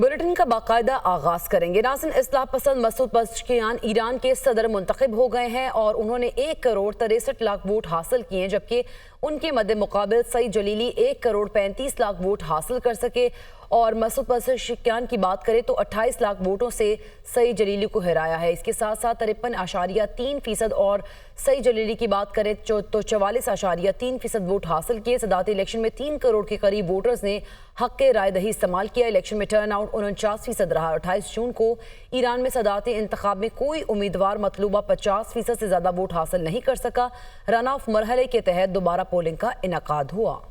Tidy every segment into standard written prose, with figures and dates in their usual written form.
Bulletin का बाकायदा आगाज करेंगे। नाज़रीन, इस्लाह पसंद मसूद पज़ेश्कियान ईरान के सदर मुंतखब हो गए हैं और उन्होंने 1 करोड़ 63 लाख वोट हासिल किए, जबकि उनके मद्दे मुकाबिल सईद जलीली 1 करोड़ 35 लाख वोट हासिल कर सके। और मसूद पज़ेश्कियान की बात करें तो 28 लाख वोटों से सईद जलीली को हराया है। इसके साथ साथ 53.3% और सईद जलीली की बात करें तो 44.3% वोट हासिल किए। सदारती इलेक्शन में 3 करोड़ के करीब वोटर्स ने हक के राय दही इस्तेमाल किया। इलेक्शन में टर्न आउट 49% रहा। 28 जून को ईरान में सदारती इंतखाब में कोई उम्मीदवार मतलूबा 50% से ज्यादा वोट हासिल नहीं कर सका। रन ऑफ मरहले के तहत दोबारा पोलिंग का इनेकाद हुआ।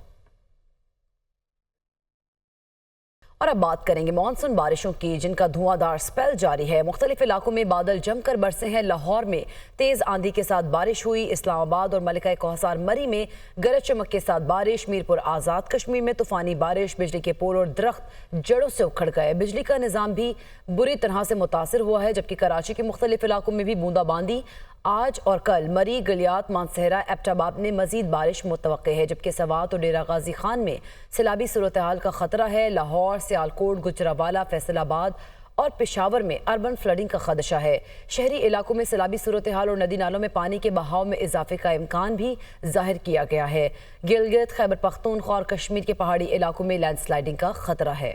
और अब बात करेंगे मानसून बारिशों की, जिनका धुआंधार स्पेल जारी है। मुख्तलिफ इलाकों में बादल जमकर बरसे हैं। लाहौर में तेज आंधी के साथ बारिश हुई। इस्लामाबाद और मलिका कोहसार मरी में गरज चमक के साथ बारिश। मीरपुर आज़ाद कश्मीर में तूफानी बारिश। बिजली के पोल और दरख्त जड़ों से उखड़ गए। बिजली का निज़ाम भी बुरी तरह से मुतासिर हुआ है, जबकि कराची के मुख्तलिफ इलाकों में भी बूंदाबांदी। आज और कल मरी, गलियात, मानसहरा, एबटाबाद में मजीद बारिश मुतवक्के है, जबकि सवात और डेरा गाजी खान में सैलाबी सूरत हाल का खतरा है। लाहौर, सियालकोट, गुजरावाला, फैसलाबाद और पेशावर में अर्बन फ्लडिंग का खदशा है। शहरी इलाकों में सैलाबी सूरत हाल और नदी नालों में पानी के बहाव में इजाफे का इम्कान भी जाहिर किया गया है। गिलगित, खैबर पख्तूनख्वा और कश्मीर के पहाड़ी इलाकों में लैंडस्लाइडिंग का खतरा है।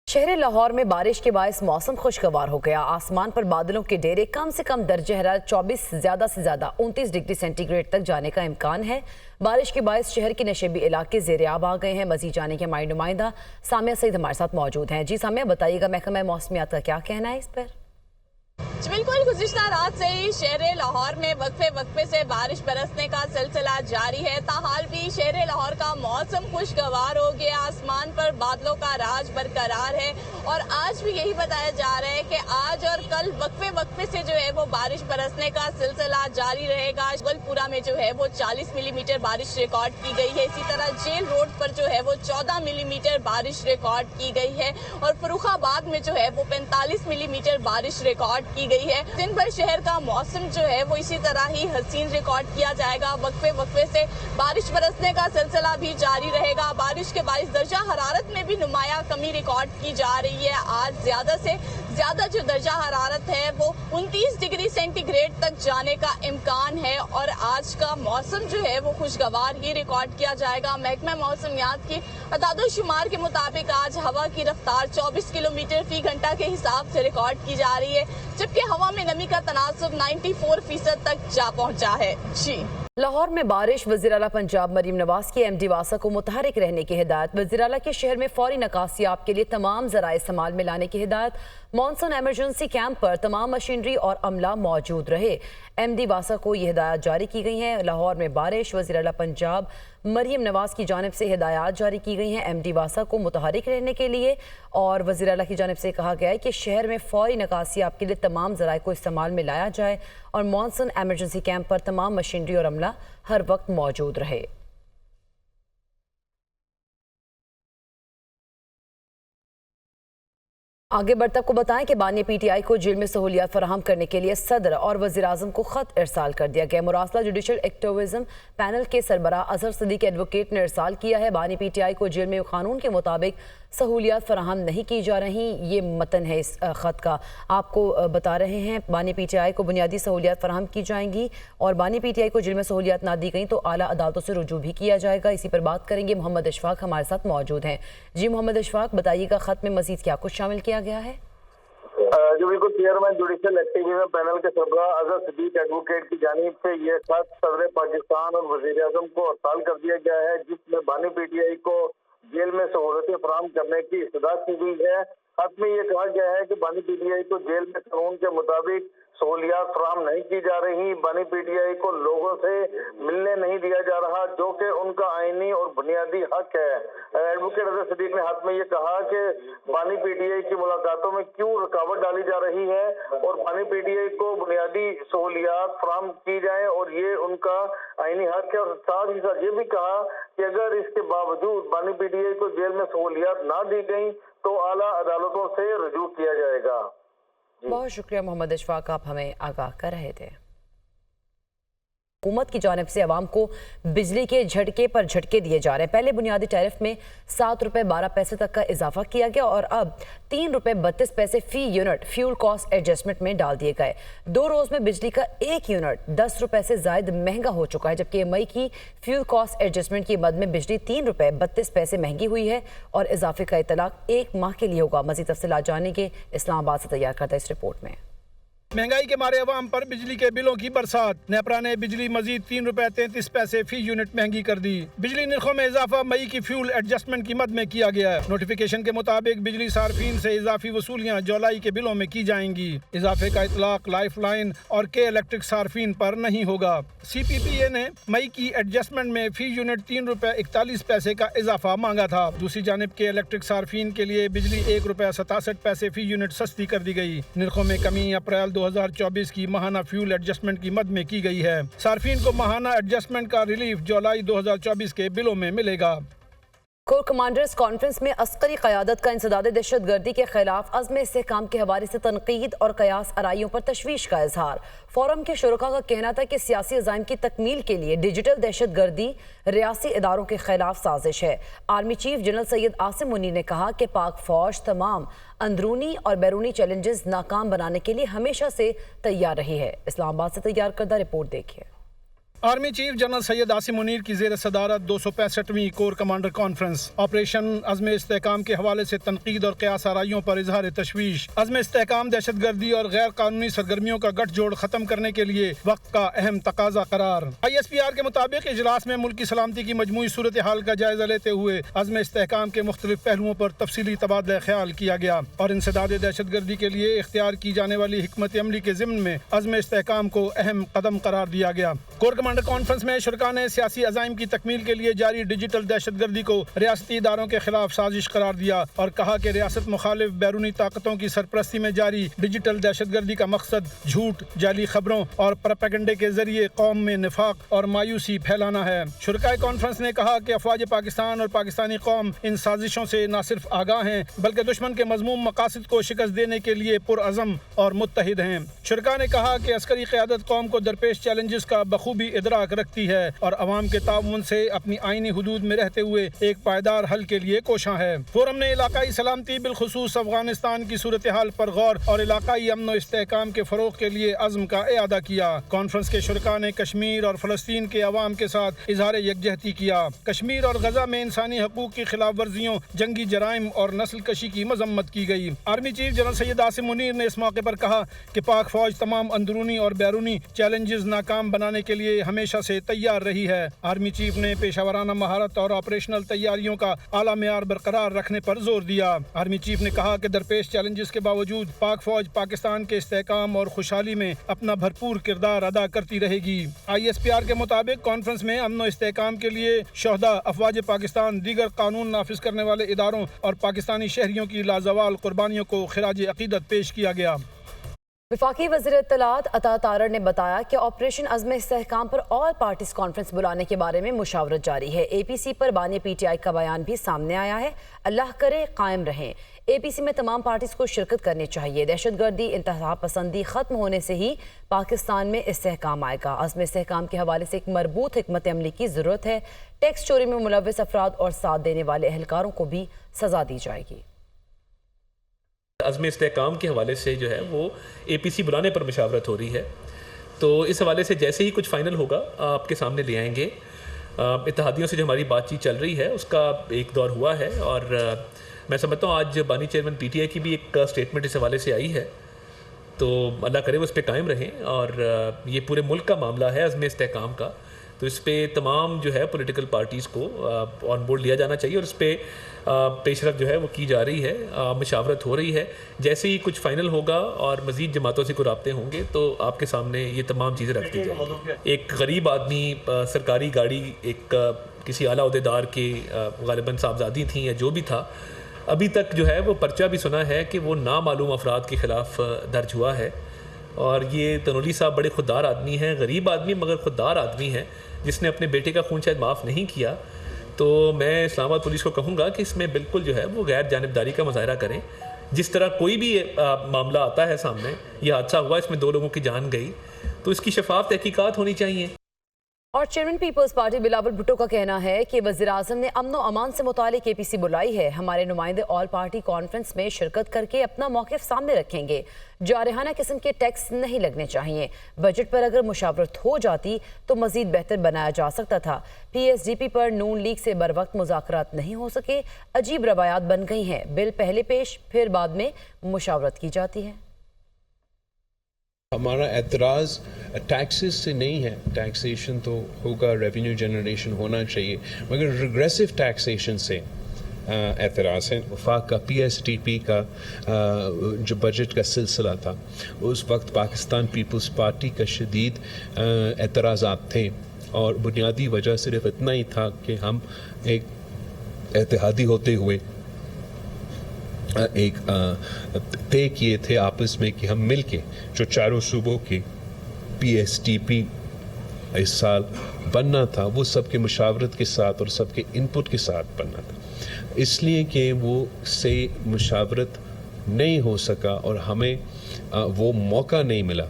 शहर लाहौर में बारिश के बायस मौसम खुशगवार हो गया। आसमान पर बादलों के डेरे। कम से कम दर्जे हरारत 24, ज्यादा से ज्यादा 29 डिग्री सेंटीग्रेड तक जाने का इम्कान है। बारिश के बायस शहर के नशेबी इलाके ज़ेर-ए-आब आ गए हैं। मजीद जाने के हमारी नुमाइंदा सामिया सईद हमारे साथ मौजूद हैं। जी सामिया, बताइएगा महकमा मौसमियात का क्या कहना है इस पर? बिल्कुल, गुज़िश्ता रात से ही शहर लाहौर में वक्फे से बारिश बरसने का सिलसिला जारी है। ताहाल भी शहर लाहौर का मौसम खुशगवार हो गया। आसमान पर बादलों का राज बरकरार है और आज भी यही बताया जा रहा है कि आज और कल वक्फे से जो है वो बारिश बरसने का सिलसिला जारी रहेगा। जबलपुरा में जो है वो 40 मिलीमीटर बारिश रिकॉर्ड की गई है। इसी तरह जेल रोड पर जो है वो 14 मिलीमीटर बारिश रिकॉर्ड की गई है और फर्रुखाबाद में जो है वो 45 मिलीमीटर बारिश रिकॉर्ड की गई है। दिन भर शहर का मौसम जो है वो इसी तरह ही हसीन रिकॉर्ड किया जाएगा। वक्फे से बारिश बरसने का सिलसिला भी जारी रहेगा। बारिश के बायस दर्जा हरारत में भी नुमाया कमी रिकॉर्ड की जा रही है। आज ज्यादा से ज्यादा जो दर्जा हरारत है वो 29 डिग्री सेंटीग्रेड तक जाने का इम्कान है और आज का मौसम जो है वो खुशगवार ही रिकॉर्ड किया जाएगा। महकमा मौसमियात की अदादो शुमार के मुताबिक आज हवा की रफ्तार 24 किलोमीटर फी घंटा के हिसाब से रिकॉर्ड की जा रही है, जबकि हवा में नमी का तनासुब 94% तक जा पहुंचा है। जी, लाहौर में बारिश। वज़ीर आला पंजाब मरीम नवाज की एमडी वासा को मुतहरिक रहने की हिदायत। वज़ीर आला के शहर में फौरी नकासियाब के लिए तमाम ज़राए इस्तेमाल में लाने की हिदायत। मॉनसून एमरजेंसी कैंप पर तमाम मशीनरी और अमला मौजूद रहे। एमडी वासा को यह हिदायत जारी की गई हैं। लाहौर में बारिश। वज़ीर आला पंजाब मरीम नवाज की जानिब से हिदायत जारी की गई हैं एमडी वासा को मुतहरिक रहने के लिए। और वज़ीर आला की जानिब से कहा गया है कि शहर में फौरी नकासियाब के लिए तमाम ज़राए को इस्तेमाल में लाया जाए और मॉनसून एमरजेंसी कैंप पर तमाम मशीनरी और अमला हर वक्त मौजूद रहे। आगे बढ़ते आपको बताएं कि बानी पीटीआई को जेल में सहूलियात फराहम करने के लिए सदर और वज़ीर आज़म को खत इरसाल कर दिया गया। मुरासला जुडिशल एक्टिविज्म पैनल के सरबराह अजहर सिद्दीक एडवोकेट ने इरसाल किया है। बानी पीटीआई को जेल में कानून के मुताबिक सहूलियात फराहम नहीं की जा रही, ये मतन है इस खत का। आपको बता रहे हैं बानी पीटीआई को बुनियादी सहूलियात फराहम की जाएंगी और बानी पीटीआई को जेल में सहूलियात ना दी गई तो आला अदालतों से रुजू भी किया जाएगा। इसी पर बात करेंगे। मोहम्मद अशफाक हमारे साथ मौजूद हैं। जी मोहम्मद अशफाक, बताइएगा खत में मजीद क्या कुछ शामिल किया गया है? जो बिल्कुल चेयरमैन जुडिशल एक्टिविज्म पैनल के सरबराह अजहर सिद्दीक एडवोकेट की जानिब से ये खत सदर पाकिस्तान और वज़ीर आज़म को अरसाल कर दिया गया है, जिसमें बानी पीटीआई को जेल में सहूलतें फराहम करने की इस्तदाद की गई है। खत में ये कहा गया है कि बानी पीटीआई को जेल में कानून के मुताबिक सहूलियात फराहम नहीं की जा रही। बानी पीटीआई को लोगों से मिलने नहीं दिया जा रहा, जो कि उनका आईनी और बुनियादी हक है। एडवोकेट अजहर सिद्दीक ने हाथ में ये कहा कि बानी पीटीआई की मुलाकातों में क्यों रुकावट डाली जा रही है और बानी पीटीआई को बुनियादी सहूलियात फराहम की जाए और ये उनका आईनी हक है। और साथ ही साथ ये भी कहा कि अगर इसके बावजूद बानी पीटीआई को जेल में सहूलियात ना दी गई तो आला अदालतों से रुजू किया जाएगा। बहुत शुक्रिया मोहम्मद अशफाक, आप हमें आगाह कर रहे थे। हुकूमत की जानिब से आवाम को बिजली के झटके पर झटके दिए जा रहे हैं। पहले बुनियादी टैरिफ में 7 रुपये 12 पैसे तक का इजाफा किया गया और अब 3 रुपये 32 पैसे फी यूनिट फ्यूल कॉस्ट एडजस्टमेंट में डाल दिए गए। 2 रोज में बिजली का 1 यूनिट 10 रुपये से ज्यादा महंगा हो चुका है, जबकि मई की फ्यूल कॉस्ट एडजस्टमेंट की मद में बिजली 3 रुपये 32 पैसे महंगी हुई है और इजाफे का इतलाक 1 माह के लिए होगा। मजीद तफसीलात जानेंगे इस्लामाबाद से तैयार करता इस रिपोर्ट में। महंगाई के मारे अवाम पर बिजली के बिलों की बरसात। नेपरा ने बिजली मजीद 3 रुपये 33 पैसे फी यूनिट महंगी कर दी। बिजली निर्खों में इजाफा मई की फ्यूल एडजस्टमेंट की मद में किया गया है। नोटिफिकेशन के मुताबिक बिजली सार्फिन से इजाफी वसूलियाँ जुलाई के बिलों में की जाएंगी। इजाफे का इतलाक लाइफ लाइन और के इलेक्ट्रिक सार्फिन पर नहीं होगा। CPPA ने मई की एडजस्टमेंट में फी यूनिट 3 रुपये 41 पैसे का इजाफा मांगा था। दूसरी जानिब के इलेक्ट्रिक सार्फिन के लिए बिजली 1 रुपये 67 पैसे फी यूनिट सस्ती कर दी गई। निर्खों में कमी अप्रैल 2024 की माहाना फ्यूल एडजस्टमेंट की मद में की गई है। सार्फिन को माहाना एडजस्टमेंट का रिलीफ जुलाई 2024 के बिलों में मिलेगा। कोर कमांडर्स कॉन्फ्रेंस में अस्करी क़यादत का इंसदाद दहशत गर्दी के खिलाफ अज़्म इस्तेहकाम के हवाले से तनकीद और कयास आराइयों पर तशवीश का इजहार। फोरम के शुरका का कहना था कि सियासी अज़ाइम की तकमील के लिए डिजिटल दहशत गर्दी रियासी इदारों के खिलाफ साजिश है। Army chief general Syed Asim Munir ने कहा कि पाक फौज तमाम अंदरूनी और बैरूनी चैलेंजेस नाकाम बनाने के लिए हमेशा से तैयार रही है। इस्लामाबाद से तैयार करदा रिपोर्ट देखिए। Army chief general Syed Asim Munir की ज़ेर सदारत 265वीं कोर कमांडर कॉन्फ्रेंस ऑपरेशन अज़्म इस्तेहकाम के हवाले से तनकीद और क़यास आराइयों पर इजहार तशवीश। अज़्म इस्तेहकाम दहशत गर्दी और गैर कानूनी सरगर्मियों का गठजोड़ खत्म करने के लिए वक्त का अहम तकाजा करार। ISPR के मुताबिक इजलास में मुल्क की सलामती की मजमूई सूरत हाल का जायजा लेते हुए अज़्म इस्तेहकाम के मुख्तलिफ पहलुओं पर तफसीली तबादला ख्याल किया गया और इंसदाद दहशत गर्दी के लिए इख्तियार की जाने वाली हिकमत अमली के ज़िम्न में अज़्म इस्तेहकाम को अहम कदम करार दिया गया। कोर कमांडर कॉन्फ्रेंस में शुरका ने सियासी अज़ाइम की तकमील के लिए जारी डिजिटल दहशत गर्दी को रियासती इदारों के खिलाफ साजिश करार दिया और कहा कि रियासत मुखालिफ बैरूनी ताकतों की सरपरस्ती में जारी डिजिटल दहशत गर्दी का मकसद झूठ, जाली खबरों और प्रोपेगेंडे के जरिए कौम में निफाक और मायूसी फैलाना है। शुरकाए कॉन्फ्रेंस ने कहा कि अफवाज पाकिस्तान और पाकिस्तानी कौम इन साजिशों से न सिर्फ आगाह हैं बल्कि दुश्मन के मज़मूम मकासद को शिकस्त देने के लिए पुरअज़म और मुत्तहिद हैं। शुरका ने कहा कि अस्करी क़यादत कौम को दरपेश चैलेंजेस का बखूबी इदराक रखती है और अवाम के ताउन से अपनी आईनी हुदूद में रहते हुए एक पायदार हल के लिए कोशां है। फोरम ने इलाकाई सलामती बिलखुसूस अफगानिस्तान की सूरत हाल पर गौर और इलाकाई अमन और इस्तेहकाम के फरोग के लिए अज़्म का इआदा किया। कॉन्फ्रेंस के शुरका ने कश्मीर और फ़लस्तीन के अवाम के साथ इजहार यकजहती किया। कश्मीर और गजा में इंसानी हकूक की खिलाफ वर्जियों, जंगी जराइम और नस्ल कशी की मजम्मत की गई। Army chief general Syed Asim Munir ने इस मौके पर कहा कि पाक फौज तमाम अंदरूनी और बैरूनी चैलेंजेस नाकाम बनाने के लिए हमेशा से तैयार रही है। आर्मी चीफ ने पेशावराना महारत और ऑपरेशनल तैयारियों का आला मेयार बरकरार रखने पर जोर दिया। आर्मी चीफ ने कहा कि दरपेश चैलेंजेस के बावजूद पाक फौज पाकिस्तान के इस्तेहकाम और खुशहाली में अपना भरपूर किरदार अदा करती रहेगी। ISPR के मुताबिक कॉन्फ्रेंस में अमन और इस्तेहकाम के लिए शोहदा, अफवाज पाकिस्तान, दीगर कानून नाफिज करने वाले इदारों और पाकिस्तानी शहरियों की लाजवाल कुर्बानियों को खिराज अकीदत पेश किया गया। वफाकी वज़ीर इत्तलात अता तारड़ ने बताया कि ऑपरेशन अज़्म इस्तेहकाम पर ऑल पार्टीज कॉन्फ्रेंस बुलाने के बारे में मुशावरत जारी है। APC पर बानी PTI का बयान भी सामने आया है। अल्लाह करे कायम रहें। APC में तमाम पार्टीज को शिरकत करनी चाहिए। दहशत गर्दी, इंतहा पसंदी खत्म होने से ही पाकिस्तान में इस्तेहकाम आएगा। अज़्म इस्तेहकाम के हवाले से एक मरबूत हिकमत अमली की ज़रूरत है। टैक्स चोरी में मुलव्वस अफराद और साथ देने वाले एहलकारों को भी सज़ा दी जाएगी। अज़्म इस्तेहकाम के हवाले से जो है वो APC बुलाने पर मुशावरत हो रही है, तो इस हवाले से जैसे ही कुछ फ़ाइनल होगा आपके सामने ले आएंगे। इत्तेहादियों से जो हमारी बातचीत चल रही है उसका एक दौर हुआ है और मैं समझता हूँ आज बानी चेयरमैन PTI की भी एक स्टेटमेंट इस हवाले से आई है, तो अल्लाह करे वो इस पर कायम रहें। और ये पूरे मुल्क का मामला है अज़्म इस्तेहकाम का, तो इस पर तमाम जो है पॉलिटिकल पार्टीज़ को ऑन बोर्ड लिया जाना चाहिए और इस पर पेशरफ जो है वो की जा रही है, मशावरत हो रही है। जैसे ही कुछ फ़ाइनल होगा और मज़ीद जमातों से कोई राब्ते होंगे तो आपके सामने ये तमाम चीज़ें रख दी जाएंगी। एक गरीब आदमी, सरकारी गाड़ी, एक किसी आला अहदेदार के गालिबन साहबजादी थी या जो भी था, अभी तक जो है वो पर्चा भी सुना है कि वो नामालूम अफराद के ख़िलाफ़ दर्ज हुआ है। और ये तनोली साहब बड़े खुददार आदमी हैं, गरीब आदमी मगर खुददार आदमी हैं, जिसने अपने बेटे का खून शायद माफ़ नहीं किया। तो मैं इस्लामाबाद पुलिस को कहूँगा कि इसमें बिल्कुल जो है वो गैर जानिबदारी का मुजाहरा करें। जिस तरह कोई भी मामला आता है सामने, ये हादसा हुआ, इसमें 2 लोगों की जान गई, तो इसकी शफाफ तहकीकात होनी चाहिए। और chairman Peoples Party Bilawal Bhutto का कहना है कि वज़ीर-ए-आज़म ने अमन व अमान से मुतालिक APC बुलाई है। हमारे नुमाइंदे ऑल पार्टी कॉन्फ्रेंस में शिरकत करके अपना मौक़िफ़ सामने रखेंगे। जारहाना किस्म के टैक्स नहीं लगने चाहिए। बजट पर अगर मुशावरत हो जाती तो मज़ीद बेहतर बनाया जा सकता था। PSDP पर नून लीग से बर वक्त मुज़ाकरात नहीं हो सके। अजीब रवायात बन गई हैं। बिल पहले पेश फिर बाद में मुशावरत की जाती है। हमारा एतराज़ टैक्सेस से नहीं है, टैक्सेशन तो होगा, रेवेन्यू जनरेशन होना चाहिए, मगर रिग्रेसिव टैक्सेशन से एतराज़ है। वफाक का PSDP का जो बजट का सिलसिला था, उस वक्त पाकिस्तान पीपल्स पार्टी का शदीद एतराज़ात थे और बुनियादी वजह सिर्फ इतना ही था कि हम एक इत्तेहादी होते हुए एक तय किए थे आपस में कि हम मिलके जो चारों सूबों के PSDP इस साल बनना था वो सबके मुशावरत के साथ और सबके इनपुट के साथ बनना था, इसलिए कि वो से मुशावरत नहीं हो सका और हमें वो मौका नहीं मिला।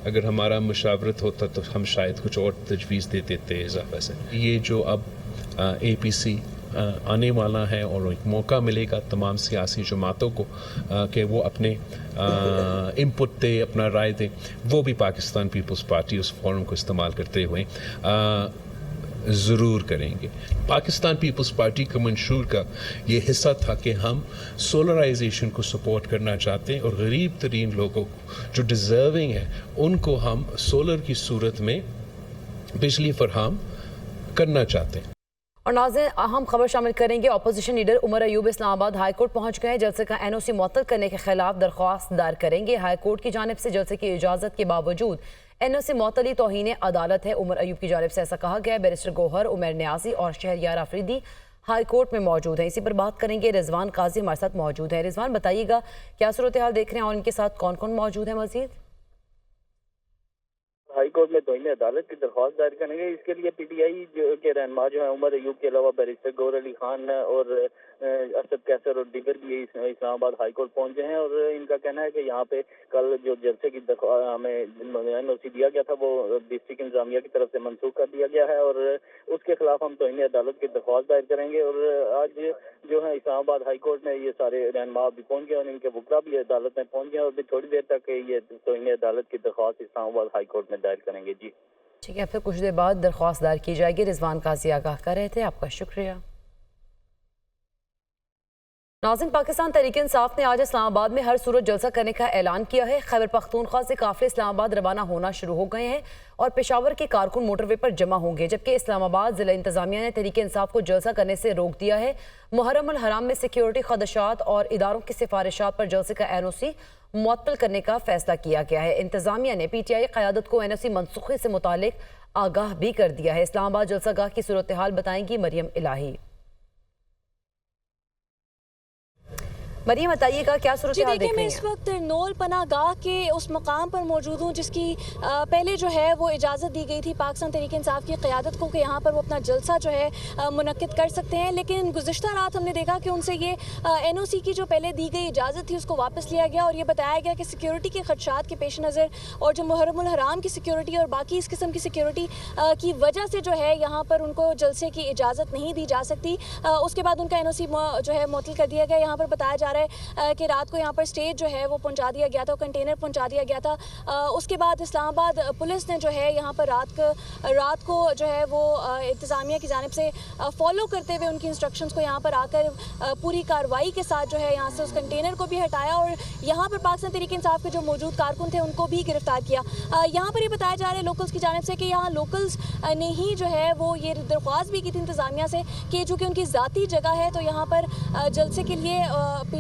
अगर हमारा मुशावरत होता तो हम शायद कुछ और तजवीज़ दे देते इजाफा से। ये जो अब APC आने वाला है और एक मौका मिलेगा तमाम सियासी जमातों को कि वो अपने इनपुट दे, अपना राय दे, वो भी पाकिस्तान पीपल्स पार्टी उस फोरम को इस्तेमाल करते हुए ज़रूर करेंगे। पाकिस्तान पीपल्स पार्टी का मंशूर का ये हिस्सा था कि हम सोलराइजेशन को सपोर्ट करना चाहते हैं और गरीब तरीन लोगों को जो डिज़र्विंग है उनको हम सोलर की सूरत में बिजली फराहम करना चाहते हैं। और नाज़रीन, अहम खबर शामिल करेंगे। Opposition leader Umar Ayub Islamabad high court पहुंच गए हैं। जलसे का NOC मुअत्तल करने के खिलाफ दरख्वास्त दायर करेंगे। हाई कोर्ट की जानिब से जलसे की इजाज़त के बावजूद NOC मुअत्तली तौहीन अदालत है। उमर अयूब की जानिब से ऐसा कहा गया है। बैरिस्टर गौहर, उमर न्याजी और शहरयार आफरीदी हाई कोर्ट में मौजूद हैं। इसी पर बात करेंगे। रिजवान काजी हमारे साथ मौजूद है। रिजवान, बताइएगा क्या सूरत हाल देख रहे हैं और इनके साथ कौन कौन मौजूद है मजीद? हाई कोर्ट में तौहीन अदालत की दरख्वास्त दायर करेंगे। इसके लिए PTI के रहनुमा जो है उमर अयूब के अलावा बैरिस्टर गौहर अली खान और असद कैसर और दीगर भी इस्लामाबाद हाई कोर्ट पहुंचे हैं और इनका कहना है कि यहाँ पे कल जो जलसे की हमें NOC दिया गया था वो डिस्ट्रिक्ट इंतजामिया की तरफ से मनसूख कर दिया गया है और उसके खिलाफ हम तौहीन अदालत की दरख्वास्त दायर करेंगे। और आज जो है इस्लामाबाद हाई कोर्ट में ये सारे रहनुमा भी पहुंच गए और इनके वकला भी अदालत में पहुंच गए और भी थोड़ी देर तक ये तौहीन अदालत की दरख्वास्त इस्लामाबाद हाई कोर्ट में दायर करेंगे। जी ठीक है, फिर कुछ देर बाद दरख्वास्त दायर की जाएगी। रिजवान काजी आगाह कर रहे थे, आपका शुक्रिया। नाज़रीन, पाकिस्तान तहरीक इंसाफ ने आज इस्लामाबाद में हर सूरत जलसा करने का ऐलान किया है। खैबर पख्तूनख्वा से काफिले इस्लामाबाद रवाना होना शुरू हो गए हैं और पेशावर के कारकुन मोटरवे पर जमा होंगे, जबकि इस्लामाबाद जिला इंतजामिया ने तहरीक इंसाफ को जलसा करने से रोक दिया है। मुहर्रम उल हराम में सिक्योरिटी खदशात और इदारों की सिफारिशात पर जलसे का NOC मुअत्तल करने का फैसला किया गया है। इंतजामिया ने PTI क़यादत को NOC मनसूखी से मुतालिक आगाह भी कर दिया है। इस्लामाबाद जलसागाह की सूरत हाल बताएंगी मरियम इलाही। मरियम, बताइएगा क्या सूरत हाल देख रही हैं? मैं इस वक्त नोल पनागाह के उस मकाम पर मौजूद हूँ जिसकी पहले जो है वो इजाज़त दी गई थी पाकिस्तान तहरीक इंसाफ की क़यादत को कि यहाँ पर वो अपना जलसा जो है मुनक्किद कर सकते हैं, लेकिन गुज़िश्ता रात हमने देखा कि उनसे ये NOC की जो पहले दी गई इजाज़त थी उसको वापस लिया गया और ये बताया गया कि सिक्योरिटी के खदशात के पेश नज़र और जो मुहर्रम उल हराम की सिक्योरिटी और बाकी इस किस्म की सिक्योरिटी की वजह से जो है यहाँ पर उनको जलसे की इजाज़त नहीं दी जा सकती। उसके बाद उनका NOC जो है मुअत्तल कर दिया गया। यहाँ पर बताया जा रहा है कि रात को यहाँ पर स्टेज जो है वो पहुँचा दिया गया था, कंटेनर पहुँचा दिया गया था। उसके बाद इस्लामाबाद पुलिस ने जो है यहाँ पर रात को जो है वो इंतज़ामिया की जानिब से फॉलो करते हुए उनकी इंस्ट्रक्शंस को यहाँ पर आकर पूरी कार्रवाई के साथ जो है यहाँ से उस कंटेनर को भी हटाया और यहाँ पर पाकिस्तान तहरीक इंसाफ के जो मौजूद कारकुन थे उनको भी गिरफ्तार किया। यहाँ पर ये बताया जा रहा है लोकल्स की जानिब से कि यहाँ लोकल्स ने ही जो है वो ये दरख्वास्त भी की थी इंतज़ामिया से कि चूँकि उनकी ज़ाती जगह है तो यहाँ पर जलसे के लिए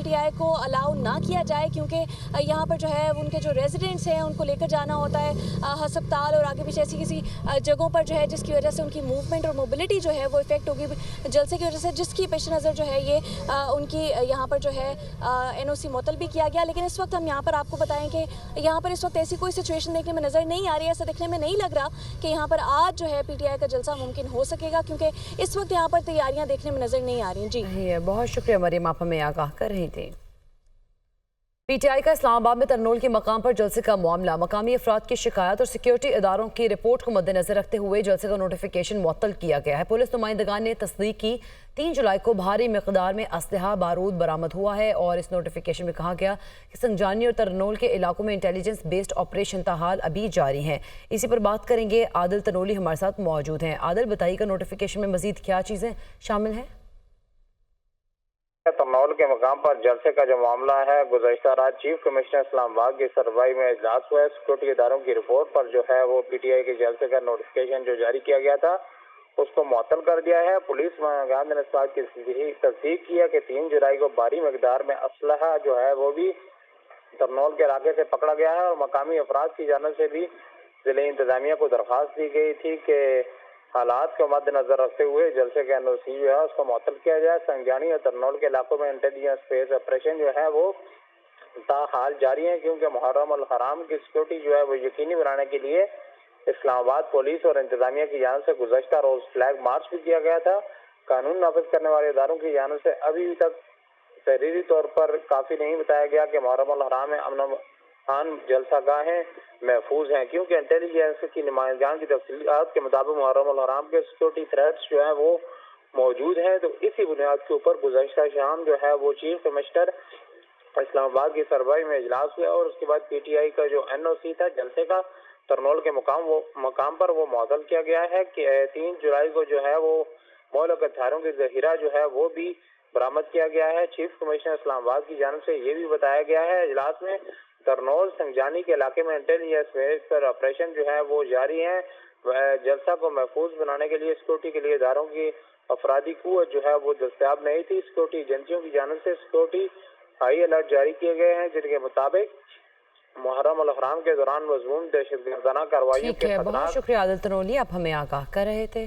PTI को अलाउ ना किया जाए, क्योंकि यहाँ पर जो है उनके जो रेजिडेंट्स हैं उनको लेकर जाना होता है हस्पताल और आगे पीछे ऐसी किसी जगहों पर जो है जिसकी वजह से उनकी मूवमेंट और मोबिलिटी जो है वो इफेक्ट होगी जलसे की वजह से, जिसकी पेश नज़र जो है ये उनकी यहाँ पर जो है NOC मुअत्तल भी किया गया। लेकिन इस वक्त हम यहाँ पर आपको बताएं कि यहाँ पर इस वक्त ऐसी कोई सिचुएशन देखने में नज़र नहीं आ रही है। ऐसा देखने में नहीं लग रहा कि यहाँ पर आज जो है PTI का जलसा मुमकिन हो सकेगा, क्योंकि इस वक्त यहाँ पर तैयारियाँ देखने में नज़र नहीं आ रही। जी बहुत शुक्रिया मरियम, आप हमें आगाह कर रही थी। पीटीआई का इस्लामाबाद में तरनोल के मकाम पर जलसे का मामला, मकामी अफराद की शिकायत और सिक्योरिटी इदारों की रिपोर्ट को मद्देनजर रखते हुए जलसे का नोटिफिकेशन मुअत्तल किया गया है। पुलिस नुमाइंदगान ने तस्दीक की 3 जुलाई को भारी मिकदार में असलहा बारूद बरामद हुआ है और इस नोटिफिकेशन में कहा गया कि संजानी और तरनोल के इलाकों में इंटेलिजेंस बेस्ड ऑपरेशन ताहाल अभी जारी है। इसी पर बात करेंगे, आदिल तनोली हमारे साथ मौजूद हैं। आदिल, बताइएगा नोटिफिकेशन में मजीद क्या चीज़ें शामिल हैं? तरनौल के मकाम पर जलसे का जो मामला है, गुज़श्ता रात चीफ कमिश्नर इस्लामाबाद की सरबराही में इजलास हुआ है। सिक्योरिटी इदारों की रिपोर्ट पर जो है वो पीटीआई के जलसे का नोटिफिकेशन जो जारी किया गया था उसको मुअत्तल कर दिया है। पुलिस महागाम ने इस बात की तस्दीक की है कि 3 जुलाई को भारी मकदार में असलहा जो है वो भी तरनौल के इलाके से पकड़ा गया है और मकामी अफराद की जानिब से भी जिले इंतजामिया को दरख्वास्त दी गई थी कि हालात को मद्देनजर रखते हुए जलसे का एनओसी जो है उसको मुअत्तल किया जाए। संजानी और तरनौल के इलाकों में इंटेलिजेंस बेस्ड ऑपरेशन जो है वो ताहाल जारी है, क्योंकि मुहर्रम अल हराम की सिक्योरिटी जो है वो यकीनी बनाने के लिए इस्लामाबाद पुलिस और इंतजामिया की जानिब से गुज़श्ता रोज फ्लैग मार्च भी किया गया था। कानून नाफिज करने वाले इदारों की जानिब से अभी तक तहरीरी तौर पर काफ़ी नहीं बताया गया कि मुहर्रम अल हराम में अमन जलसा गाहें महफूज हैं, क्योंकि इंटेलिजेंस की नुमाइंदगान की तफसीलात के मुताबिक मुहर्रम अल हराम के सिक्योरिटी थ्रेट्स जो है वो मौजूद हैं। तो इसी बुनियाद के ऊपर गुज़श्ता शाम जो है वो चीफ कमिश्नर इस्लामाबाद की सरबराही में इजलास हुआ और उसके बाद पीटीआई का जो एनओसी था जलसे का तरनौल के मकाम पर वो मुअत्तल किया गया है कि 3 जुलाई को जो है वो मौलक हथियारों की जहीरा जो है वो भी बरामद किया गया है। चीफ कमिश्नर इस्लामाबाद की जानिब से ये भी बताया गया है इजलास में तरनौल संजानी के इलाके में इंटेलिजेंस बेस्ड पर ऑपरेशन जो है वो जारी है। जलसा को महफूज बनाने के लिए सिक्योरिटी के लिए इदारों की अफरादी कुव्वत जो है वो दस्तयाब नहीं थी। सिक्योरिटी एजेंसियों की जानिब से सिक्योरिटी हाई अलर्ट जारी किए गए हैं, जिनके मुताबिक मुहर्रम अल हराम के दौरान मज़मूम दहशतगर्दाना कार्रवाइयों के बहुत शुक्रिया आदिल तनोली, आप हमें आगाह कर रहे थे।